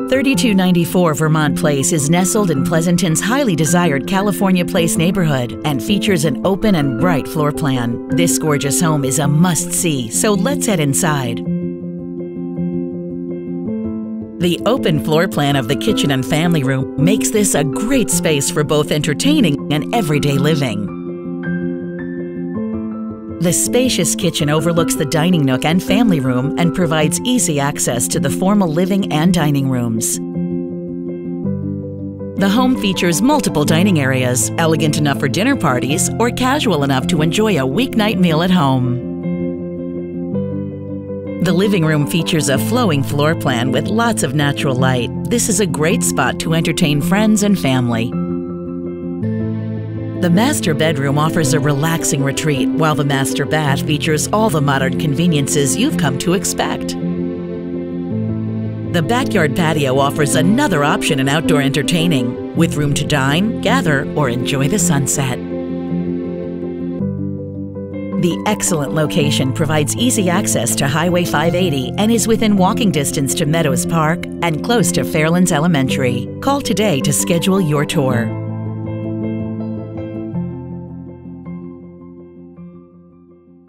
3294 Vermont Place is nestled in Pleasanton's highly desired California Place neighborhood and features an open and bright floor plan. This gorgeous home is a must-see, so let's head inside. The open floor plan of the kitchen and family room makes this a great space for both entertaining and everyday living. The spacious kitchen overlooks the dining nook and family room and provides easy access to the formal living and dining rooms. The home features multiple dining areas, elegant enough for dinner parties or casual enough to enjoy a weeknight meal at home. The living room features a flowing floor plan with lots of natural light. This is a great spot to entertain friends and family. The master bedroom offers a relaxing retreat, while the master bath features all the modern conveniences you've come to expect. The backyard patio offers another option in outdoor entertaining, with room to dine, gather, or enjoy the sunset. The excellent location provides easy access to Highway 580 and is within walking distance to Meadows Park and close to Fairlands Elementary. Call today to schedule your tour.